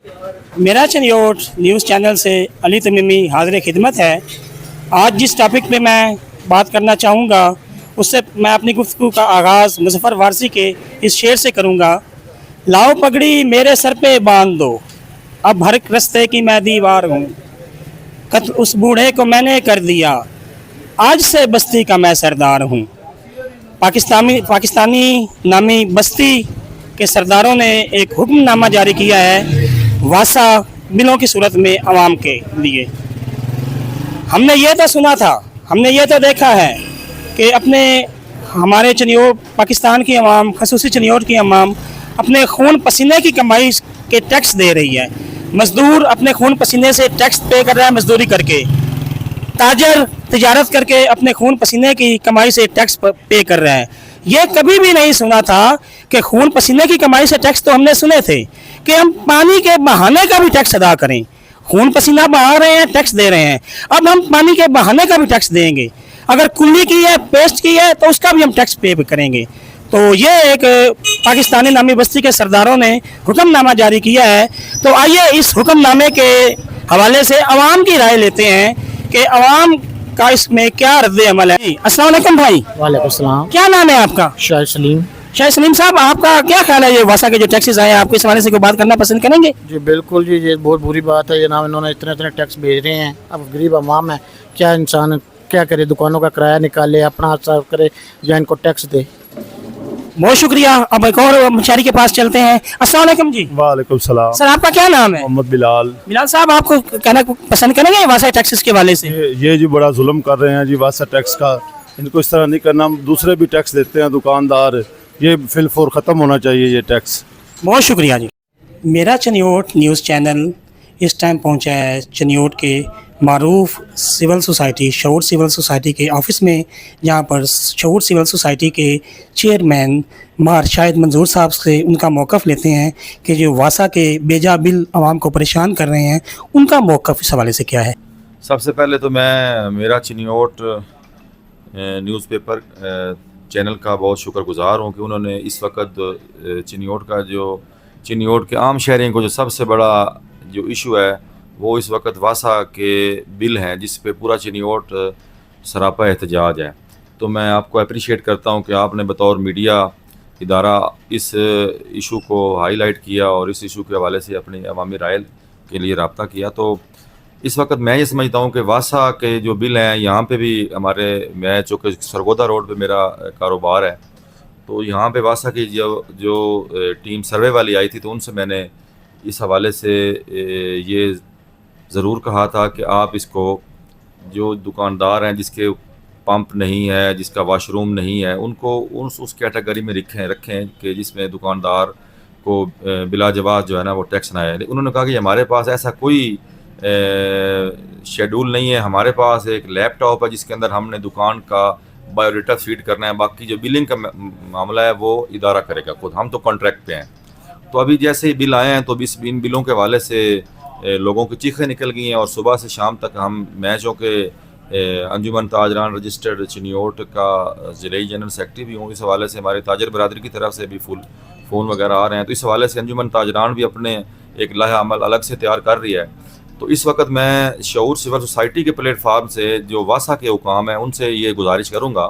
मेरा Chiniot news channel से अली तमीमी हाज़िर खिदमत है। आज जिस टॉपिक पे मैं बात करना चाहूँगा उससे मैं अपनी गुफ्तगू का आगाज़ मुज़फ़्फ़र वारसी के इस शेर से करूँगा। लाओ पगड़ी मेरे सर पे बांध दो, अब हर रस्ते की मैं दीवार हूँ। कत्ल उस बूढ़े को मैंने कर दिया, आज से बस्ती का मैं सरदार हूँ। पाकिस्तानी नामी बस्ती के सरदारों ने एक हुक्मनामा जारी किया है वासा बिलों की सूरत में आवाम के लिए। हमने ये तो सुना था, हमने ये तो देखा है कि हमारे चनियोट पाकिस्तान की आवाम, खसूसी चनियोट की आवाम अपने खून पसीने की कमाई के टैक्स दे रही है। मज़दूर अपने खून पसीने से टैक्स पे कर रहा है, मजदूरी करके। ताजर तिजारत करके अपने खून पसीने की कमाई से टैक्स पे कर रहा है। ये कभी भी नहीं सुना था कि खून पसीने की कमाई से टैक्स तो हमने सुने थे कि हम पानी के बहाने का भी टैक्स अदा करें। खून पसीना बहा रहे हैं, टैक्स दे रहे हैं, अब हम पानी के बहाने का भी टैक्स देंगे। अगर कुल्ली की है, पेस्ट की है, तो उसका भी हम टैक्स पे करेंगे। तो ये एक पाकिस्तानी नामी बस्ती के सरदारों ने हुक्मनामा जारी किया है। तो आइए इस हुक्मनामे के हवाले से अवाम की राय लेते हैं कि अवाम का इसमें क्या रद्द अमल है। अस्सलाम वालेकुम भाई। वालेकुम सलाम। क्या नाम है आपका? शाहिद सलीम। शाहिद सलीम साहब, आपका क्या ख्याल है ये वासा के जो टैक्सेस आए हैं, आपको इस हवाले से कोई बात करना पसंद करेंगे? जी बिल्कुल जी, ये बहुत बुरी बात है। ये नाम इन्होंने इतने इतने टैक्स भेज रहे हैं। अब गरीब अवाम है, क्या इंसान क्या करे? दुकानों का किराया निकाले, अपना हाथ साफ करे या इनको टैक्स दे? बहुत शुक्रिया। अब एक और मशारी के पास चलते हैं। अस्सलाम वालेकुम जी। वालेकुम सलाम। सर आपका क्या नाम है? मोहम्मद बिलाल। बिलाल साहब, आपको कहना पसंद करेंगे वासा टैक्सेस के हवाले से? ये जी बड़ा जुल्म कर रहे हैं जी वासा टैक्स का। इनको इस तरह नहीं करना। दूसरे भी टैक्स देते हैं दुकानदार, ये फिलफोर ख़त्म होना चाहिए ये टैक्स। बहुत शुक्रिया जी। मेरा चनियोट न्यूज़ चैनल इस टाइम पहुंचा है चनियोट के मारूफ सिविल सोसाइटी, शऊर सिविल सोसाइटी के ऑफिस में, जहां पर शऊर सिविल सोसाइटी के चेयरमैन मार शाहिद मंजूर साहब से उनका मौक़िफ़ लेते हैं कि जो वासा के बेजा बिल आवाम को परेशान कर रहे हैं, उनका मौक़िफ़ इस हवाले से क्या है। सबसे पहले तो मैं मेरा चनियोट न्यूज़पेपर चैनल का बहुत शुक्रगुज़ार हूँ कि उन्होंने इस वक्त चनियोट का जो चनियोट के आम शहरियों को जो सबसे बड़ा जो इशू है वो इस वक्त वासा के बिल हैं, जिस पे पूरा चनियोट सरापा एहतजाज है। तो मैं आपको अप्रिशिएट करता हूँ कि आपने बतौर मीडिया इदारा इस इशू को हाईलाइट किया और इस इशू के हवाले से अपनी अवामी राय के लिए रब्ता किया। तो इस वक्त मैं ये समझता हूँ कि वासा के जो बिल हैं, यहाँ पे भी मैं चूँकि सरगोदा रोड पे मेरा कारोबार है, तो यहाँ पे वासा की जो टीम सर्वे वाली आई थी, तो उनसे मैंने इस हवाले से ये ज़रूर कहा था कि आप इसको, जो दुकानदार हैं जिसके पंप नहीं है, जिसका वाशरूम नहीं है, उनको उस कैटेगरी में रखें कि जिसमें दुकानदार को बिला जवाब जो है ना वो टैक्स ना आए। लेकिन उन्होंने कहा कि हमारे पास ऐसा कोई शेड्यूल नहीं है। हमारे पास एक लैपटॉप है जिसके अंदर हमने दुकान का बायोडाटा फीड करना है, बाकी जो बिलिंग का मामला है वो इदारा करेगा खुद, हम तो कॉन्ट्रैक्ट पे हैं। तो अभी जैसे ही बिल आए हैं तो इन बिलों के हवाले से लोगों की चीखें निकल गई हैं और सुबह से शाम तक हम मैचों के अंजुमन ताजरान रजिस्टर्ड चनियोट का ज़िले जनरल सेक्रेटरी भी हूँ। इस हवाले से हमारे ताजर बरादरी की तरफ से भी फ़ोन वगैरह आ रहे हैं। तो इस हवाले से अंजुमन ताजरान भी अपने एक लाहे अमल अलग से तैयार कर रही है। तो इस वक्त मैं शऊर सिविल सोसाइटी के प्लेटफार्म से जो वासा के हुकाम हैं उनसे ये गुजारिश करूँगा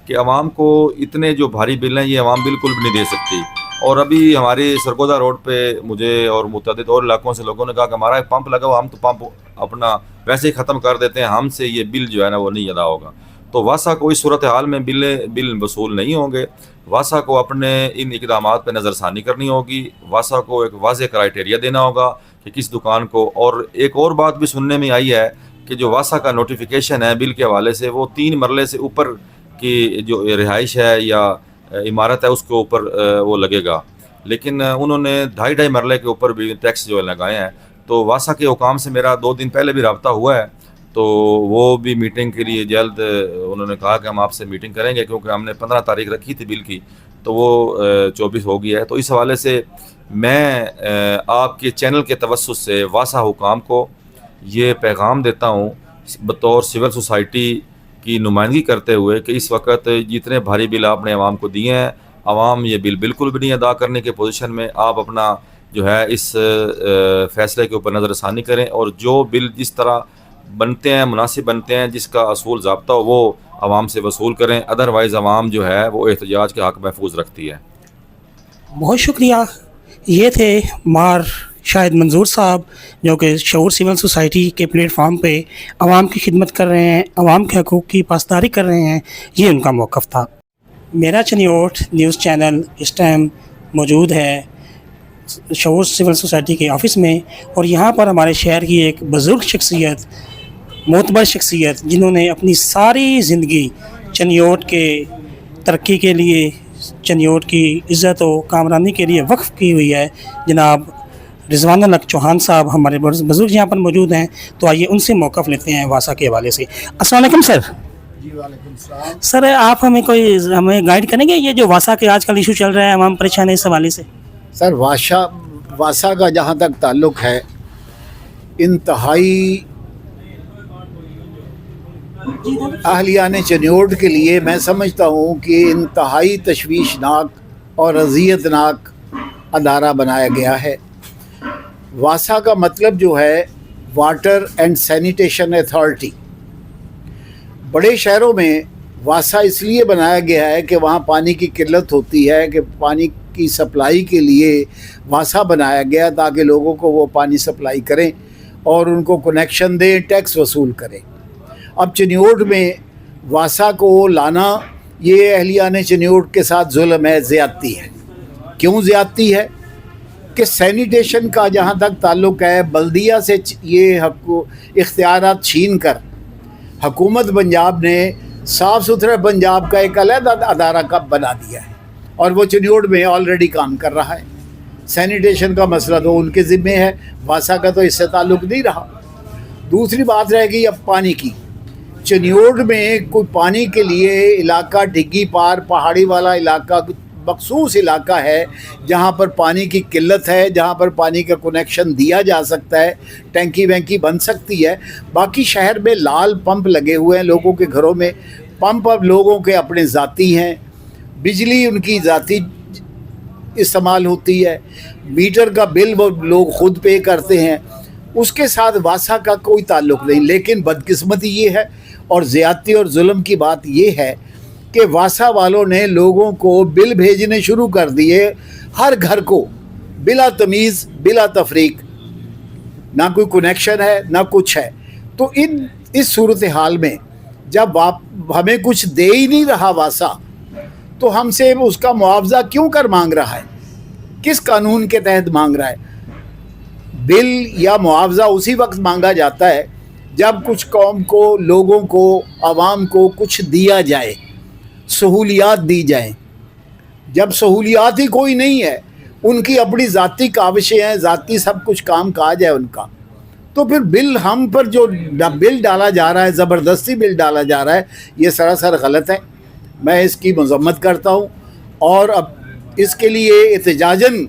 कि आवाम को इतने जो भारी बिल हैं ये आवाम बिल्कुल भी नहीं दे सकती। और अभी हमारे सरगोदा रोड पे मुझे और मुतअद्दिद और इलाकों से लोगों ने कहा कि हमारा एक पंप लगा हुआ, हम तो पंप अपना वैसे ही ख़त्म कर देते हैं, हमसे ये बिल जो है ना वो नहीं अदा होगा। तो वासा को इस सूरत हाल में बिल वसूल नहीं होंगे। वासा को अपने इन इक़दामात पर नज़रसानी करनी होगी। वासा को एक वाज़ेह क्राइटेरिया देना होगा कि किस दुकान को। और एक और बात भी सुनने में आई है कि जो वासा का नोटिफिकेशन है बिल के हवाले से, वो 3 मरले से ऊपर की जो रिहाइश है या इमारत है उसके ऊपर वो लगेगा, लेकिन उन्होंने 2.5 मरले के ऊपर भी टैक्स जो लगाए हैं। तो वासा के हुकाम से मेरा 2 दिन पहले भी रब्ता हुआ है, तो वो भी मीटिंग के लिए जल्द उन्होंने कहा कि हम आपसे मीटिंग करेंगे, क्योंकि हमने 15 तारीख रखी थी बिल की, तो वो 24 हो गई है। तो इस हवाले से मैं आपके चैनल के तवस्सुस से वासा हुकाम को ये पैगाम देता हूँ बतौर सिविल सोसाइटी की नुमाइंदगी करते हुए कि इस वक्त जितने भारी बिल आपने आवाम को दिए हैं, आवाम ये बिल बिल्कुल भी नहीं अदा करने के पोजीशन में। आप अपना جو ہے اس فیصلے کے اوپر نظر ثانی کریں اور جو بل جس طرح بنتے ہیں مناسب بنتے ہیں جس کا اصول ضابطہ ہو وہ عوام سے وصول کریں، ادروائز عوام جو ہے وہ احتجاج کے حق محفوظ رکھتی ہے۔ بہت شکریہ۔ یہ تھے مار شاہد منظور صاحب جو کہ شعور سول سوسائٹی کے پلیٹ فارم پہ عوام کی خدمت کر رہے ہیں، عوام کے حقوق کی پاسداری کر رہے ہیں، یہ ان کا موقف تھا۔ میرا چنیوٹ نیوز چینل اس ٹائم موجود ہے شعور سول سوسائٹی کے آفس میں، اور یہاں پر ہمارے شہر کی ایک بزرگ شخصیت، معتبر شخصیت، جنہوں نے اپنی ساری زندگی چنیوٹ کے ترقی کے لیے، چنیوٹ کی عزت و کامرانی کے لیے وقف کی ہوئی ہے، جناب رضوان الحق چوہان صاحب ہمارے بزرگ یہاں پر موجود ہیں، تو آئیے ان سے موقف لیتے ہیں واسا کے حوالے سے۔ السلام علیکم سر۔ جی وعلیکم السلام۔ سر آپ ہمیں گائیڈ کریں گے یہ جو واسا کے آج کل ایشو چل رہا ہے، عوام پریشان ہے اس حوالے سے؟ سر واسا کا جہاں تک تعلق ہے، انتہائی اہلیان چنیوٹ کے لیے میں سمجھتا ہوں کہ انتہائی تشویشناک اور اذیتناک ادارہ بنایا گیا ہے۔ واسا کا مطلب جو ہے واٹر اینڈ سینیٹیشن اتھارٹی۔ بڑے شہروں میں واسا اس لیے بنایا گیا ہے کہ وہاں پانی کی قلت ہوتی ہے، کہ پانی کی سپلائی کے لیے واسا بنایا گیا تاکہ لوگوں کو وہ پانی سپلائی کریں اور ان کو کنیکشن دیں، ٹیکس وصول کریں۔ اب چنیوٹ میں واسا کو لانا یہ اہلیان چنیوٹ کے ساتھ ظلم ہے، زیادتی ہے۔ کیوں زیادتی ہے؟ کہ سینیٹیشن کا جہاں تک تعلق ہے، بلدیہ سے یہ اختیارات چھین کر حکومت پنجاب نے صاف ستھرا پنجاب کا ایک علیحدہ ادارہ کا بنا دیا ہے، اور وہ چنیوٹ میں آلریڈی کام کر رہا ہے۔ سینیٹیشن کا مسئلہ تو ان کے ذمے ہے، واسا کا تو اس سے تعلق نہیں رہا۔ دوسری بات رہ گئی اب پانی کی۔ چنیوٹ میں کوئی پانی کے لیے علاقہ ڈگی پار پہاڑی والا علاقہ، مخصوص علاقہ ہے جہاں پر پانی کی قلت ہے، جہاں پر پانی کا کنیکشن دیا جا سکتا ہے، ٹینکی وینکی بن سکتی ہے۔ باقی شہر میں لال پمپ لگے ہوئے ہیں لوگوں کے گھروں میں، پمپ اب لوگوں کے اپنے ذاتی ہیں، بجلی ان کی ذاتی استعمال ہوتی ہے، میٹر کا بل وہ لوگ خود پے کرتے ہیں، اس کے ساتھ واسا کا کوئی تعلق نہیں۔ لیکن بدقسمتی یہ ہے اور زیادتی اور ظلم کی بات یہ ہے کہ واسا والوں نے لوگوں کو بل بھیجنے شروع کر دیے، ہر گھر کو بلا تمیز بلا تفریق، نہ کوئی کنیکشن ہے نہ کچھ ہے۔ تو اس صورتحال میں جب ہمیں کچھ دے ہی نہیں رہا واسا، تو ہم سے اس کا معاوضہ کیوں کر مانگ رہا ہے؟ کس قانون کے تحت مانگ رہا ہے؟ بل یا معاوضہ اسی وقت مانگا جاتا ہے جب کچھ قوم کو، لوگوں کو، عوام کو کچھ دیا جائے، سہولیات دی جائیں۔ جب سہولیات ہی کوئی نہیں ہے، ان کی اپنی ذاتی کاوشیں ہیں، ذاتی سب کچھ کام کاج ہے ان کا، تو پھر بل ہم پر جو بل ڈالا جا رہا ہے، زبردستی بل ڈالا جا رہا ہے، یہ سراسر غلط ہے۔ میں اس کی مذمت کرتا ہوں اور اب اس کے لیے احتجاجاً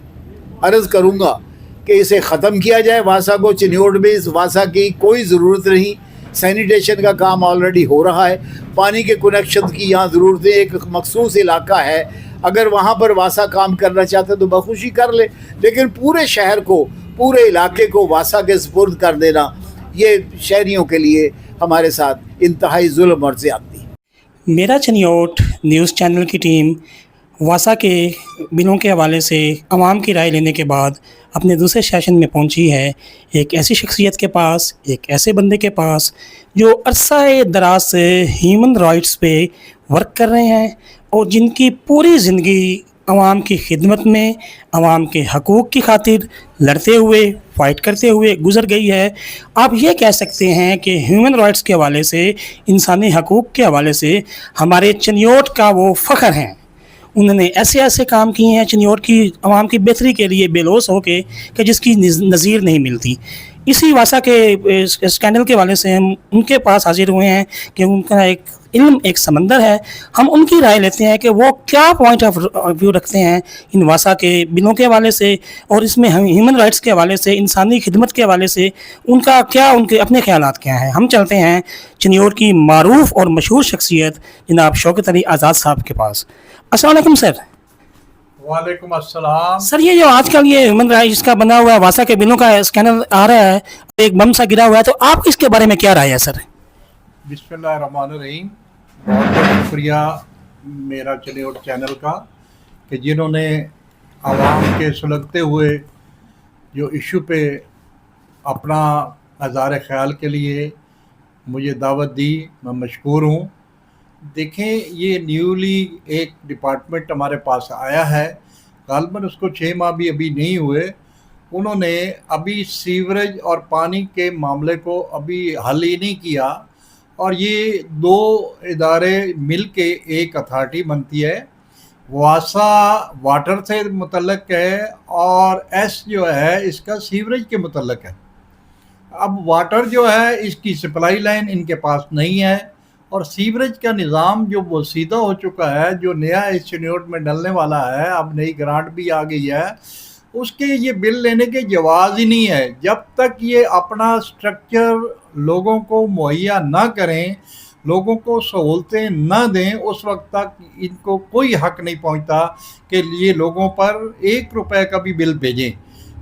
عرض کروں گا کہ اسے ختم کیا جائے واسا کو۔ چنیوٹ میں اس واسا کی کوئی ضرورت نہیں، سینیٹیشن کا کام آلریڈی ہو رہا ہے، پانی کے کنیکشن کی یہاں ضرورت ہے، ایک مخصوص علاقہ ہے، اگر وہاں پر واسا کام کرنا چاہتے تو بخوشی کر لے، لیکن پورے شہر کو، پورے علاقے کو واسا کے سپرد کر دینا، یہ شہریوں کے لیے ہمارے ساتھ انتہائی ظلم اور زیادتی ہے۔ میرا چنیوٹ نیوز چینل کی ٹیم واسا کے بلوں کے حوالے سے عوام کی رائے لینے کے بعد اپنے دوسرے سیشن میں پہنچی ہے، ایک ایسی شخصیت کے پاس، ایک ایسے بندے کے پاس جو عرصہ دراز سے ہیومن رائٹس پہ ورک کر رہے ہیں اور جن کی پوری زندگی عوام کی خدمت میں، عوام کے حقوق کی خاطر لڑتے ہوئے، فائٹ کرتے ہوئے گزر گئی ہے۔ آپ یہ کہہ سکتے ہیں کہ ہیومن رائٹس کے حوالے سے، انسانی حقوق کے حوالے سے ہمارے چنیوٹ کا وہ فخر ہیں۔ انہوں نے ایسے ایسے کام کیے ہیں چنیوٹ کی عوام کی بہتری کے لیے بے لوث ہو کے کہ جس کی نظیر نہیں ملتی۔ اسی واسا کے اسکینڈل کے حوالے سے ہم ان کے پاس حاضر ہوئے ہیں کہ ان کا ایک علم ایک سمندر ہے، ہم ان کی رائے لیتے ہیں کہ وہ کیا پوائنٹ آف ویو رکھتے ہیں ان واسا کے بلوں کے حوالے سے، اور اس میں ہیومن رائٹس کے حوالے سے، انسانی خدمت کے حوالے سے ان کا کیا، ان کے اپنے خیالات کیا ہیں۔ ہم چلتے ہیں چنیوٹ کی معروف اور مشہور شخصیت جناب شوکت علی آزاد صاحب کے پاس۔ السلام علیکم سر۔ वालेकुम अस्सलाम। सर ये जो आजकल ये ह्यूमन राइट्स का बना हुआ है वासा के बिलों का स्कैनर आ रहा है, एक बम सा गिरा हुआ है, तो आप इसके बारे में क्या राय है सर? बिस्मिल्लाहिर्रहमानिर्रहीम। बहुत बहुत शुक्रिया मेरा चलियोट चैनल का कि जिन्होंने आवाम के सुलगते हुए जो इशू पे अपना नज़ार ख़याल के लिए मुझे दावत दी, मैं मशकूर हूँ। देखें, ये न्यूली एक डिपार्टमेंट हमारे पास आया है, गालबन उसको 6 माह भी अभी नहीं हुए। उन्होंने अभी सीवरेज और पानी के मामले को अभी हल ही नहीं किया, और ये 2 इदारे मिल के एक अथॉरिटी बनती है। वासा वाटर से मुतल्लक है और एस जो है इसका सीवरेज के मुतल्लक है। अब वाटर जो है इसकी सप्लाई लाइन इनके पास नहीं है, और सीवरेज का निज़ाम जो वो सीधा हो चुका है, जो नया इस चनियोट में डलने वाला है, अब नई ग्रांट भी आ गई है, उसके ये बिल लेने के जवाज़ ही नहीं है। जब तक ये अपना स्ट्रक्चर लोगों को मुहैया ना करें, लोगों को सहूलतें ना दें, उस वक्त तक इनको कोई हक नहीं पहुंचता कि ये लोगों पर 1 रुपए का भी बिल भेजें।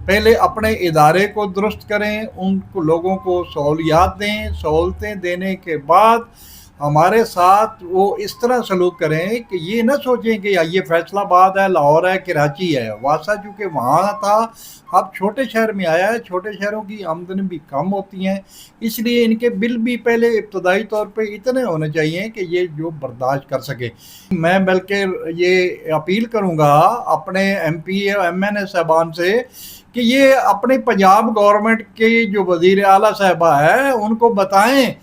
पहले अपने इदारे को दुरुस्त करें, उनको लोगों को सहूलियात दें, सहूलतें देने के बाद हमारे साथ वो इस तरह सलूक करें कि ये ना सोचें कि ये फैसलाबाद है, लाहौर है, कराची है। वासा चूँकि वहाँ था, अब छोटे शहर में आया है, छोटे शहरों की आमदनी भी कम होती हैं, इसलिए इनके बिल भी पहले इब्तदाई तौर पे इतने होने चाहिए कि ये जो बर्दाश्त कर सके। मैं बल्कि ये अपील करूँगा अपने MP MNA साहबान से कि ये अपने पंजाब गवर्नमेंट के जो वज़ीर आला साहबा है उनको बताएं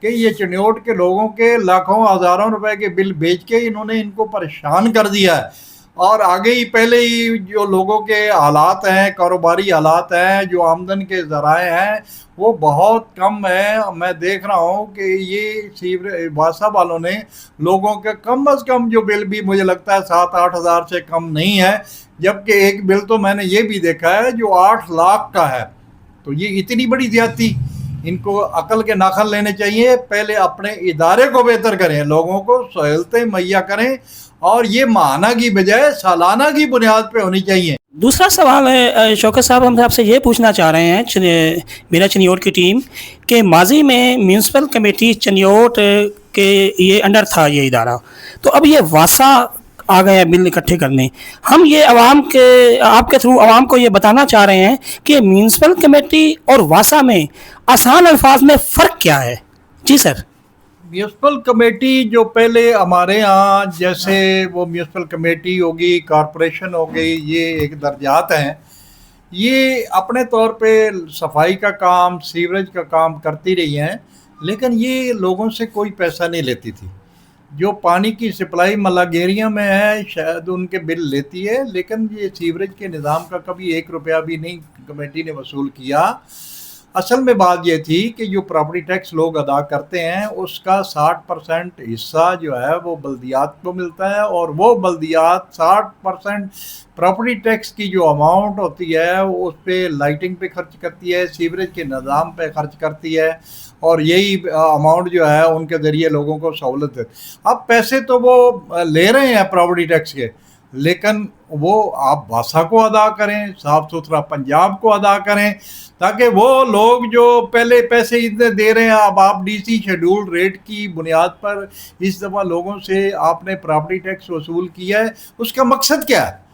कि ये चनियोट के लोगों के लाखों हज़ारों रुपए के बिल भेज के इन्होंने इनको परेशान कर दिया है, और आगे ही पहले ही जो लोगों के हालात हैं, कारोबारी हालात हैं, जो आमदन के ज़राए हैं वो बहुत कम है। मैं देख रहा हूँ कि ये सीवरेज वासा वालों ने लोगों के कम अज़ कम जो बिल भी मुझे लगता है 7-8 हज़ार से कम नहीं है, जबकि एक बिल तो मैंने ये भी देखा है जो 8 लाख का है। तो ये इतनी बड़ी ज़्यादती, इनको अकल के नाखन लेने चाहिए। पहले अपने इदारे को बेहतर करें, लोगों को सहूलतें मुहैया करें, और ये माहाना की बजाय सालाना की बुनियाद पे होनी चाहिए। दूसरा सवाल है शौकत साहब, हम आपसे ये पूछना चाह रहे हैं मेरा चनियोट की टीम के माजी में म्यूनसिपल कमेटी चनियोट के ये अंडर था ये इदारा, तो अब ये वासा आ गए हैं बिल इकट्ठे करने। हम ये आवाम के आपके थ्रू आवाम को ये बताना चाह रहे हैं कि म्यूनसिपल कमेटी और वासा में आसान अल्फाज में फ़र्क क्या है? जी सर। म्यूनसिपल कमेटी जो पहले हमारे यहाँ जैसे वो म्यूनसिपल कमेटी होगी, कॉरपोरेशन हो गई, ये एक दर्जात हैं। ये अपने तौर पे सफाई का काम, सीवरेज का काम करती रही हैं, लेकिन ये लोगों से कोई पैसा नहीं लेती थी। जो पानी की सप्लाई मलागेरिया में है शायद उनके बिल लेती है, लेकिन ये सीवरेज के निज़ाम का कभी 1 रुपया भी नहीं कमेटी ने वसूल किया। असल में बात ये थी कि जो प्रॉपर्टी टैक्स लोग अदा करते हैं उसका 60% हिस्सा जो है वो बल्दियात को मिलता है, और वो बल्दियात 60% प्रॉपर्टी टैक्स की जो अमाउंट होती है वो उस पर लाइटिंग पे खर्च करती है, सीवरेज के निज़ाम पे खर्च करती है, और यही अमाउंट जो है उनके ज़रिए लोगों को सहूलत है। अब पैसे तो वो ले रहे हैं प्रॉपर्टी टैक्स के, लेकिन वो आप वासा को अदा करें, साफ़ सुथरा पंजाब को अदा करें, ताकि वो लोग जो पहले पैसे इतने दे रहे हैं, अब आप DC शेड्यूल रेट की बुनियाद पर इस दफ़ा लोगों से आपने प्रॉपर्टी टैक्स वसूल किया है, उसका मकसद क्या है?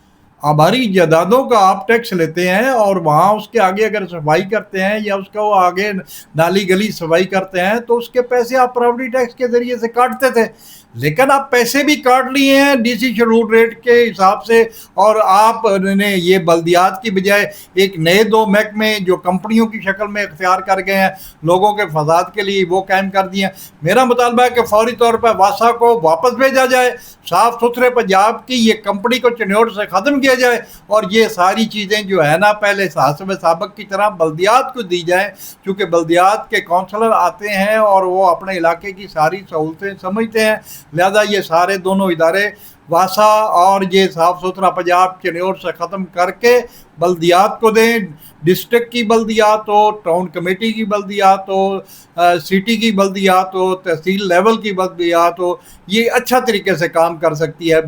हमारी जायदादों का आप टैक्स लेते हैं और वहाँ उसके आगे अगर सफाई करते हैं या उसका वो आगे नाली गली सफाई करते हैं तो उसके पैसे आप प्रॉपर्टी टैक्स के ज़रिए से काटते थे, लेकिन आप पैसे भी काट लिए हैं DC शेड्यूल रेट के हिसाब से, और आपने ये बल्दियात की बजाय एक नए 2 महकमे जो कंपनियों की शक्ल में इख्तियार कर गए हैं लोगों के फसाद के लिए, वो कायम कर दिए। मेरा मुतालबा है कि फौरी तौर पर वासा को वापस भेजा जाए, साफ़ सुथरे पंजाब की ये कंपनी को चनियोट से ख़त्म किया जाए, और ये सारी चीज़ें जो है ना पहले साहब साबक की तरह बल्दियात को दी जाए, क्योंकि बल्दियात के काउंसलर आते हैं और वो अपने इलाके की सारी सहूलतें समझते हैं। लिहाजा ये सारे दोनों इदारे वासा और ये साफ़ सुथरा पंजाब चनियोट से ख़त्म करके बल्दियात को दें। डिस्ट्रिक्ट की बल्दियात हो, टाउन कमेटी की बल्दियात हो, सिटी की बल्दियात हो, तहसील लेवल की बल्दियात हो, ये अच्छा तरीके से काम कर सकती है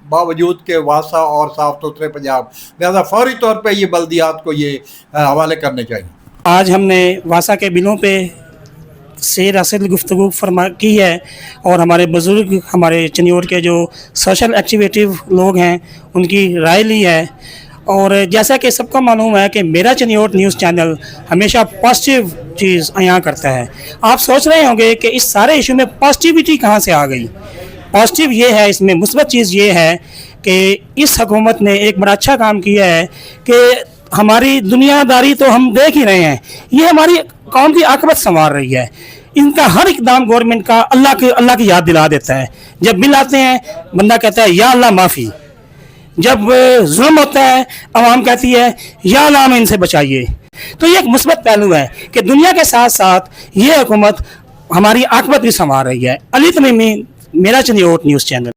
बावजूद के वासा और साफ सुथरे पंजाब, लिहाजा फौरी तौर पे ये बल्दियात को ये हवाले करने चाहिए। आज हमने वासा के बिलों पे से असल गुफ्तगू फरमा की है और हमारे बुज़ुर्ग, हमारे चनियोट के जो सोशल एक्टिविटीव लोग हैं उनकी राय ली है। और जैसा कि सबको मालूम है कि मेरा चनियोट न्यूज़ चैनल हमेशा पॉजिटिव चीज़ अयां करता है। आप सोच रहे होंगे कि इस सारे इशू में पॉजिटिविटी कहाँ से आ गई। पॉजिटिव ये है, इसमें मुस्बत चीज़ ये है कि इस हुकूमत ने एक बड़ा अच्छा काम किया है कि हमारी दुनियादारी तो हम देख ही रहे हैं, ये हमारी कौम की आकबत संवार रही है। इनका हर इकदाम गवर्नमेंट का अल्लाह की याद दिला देता है। जब बिल आते हैं बंदा कहता है या अल्लाह माफ़ी, जब जुल्म होता है आवाम कहती है या अल्लाह हमें इनसे बचाइए। तो ये एक मुस्बत पहलू है कि दुनिया के साथ साथ ये हुकूमत हमारी आकबत भी संवार रही है। अली तमीमी, मेरा चनियोट न्यूज़ चैनल।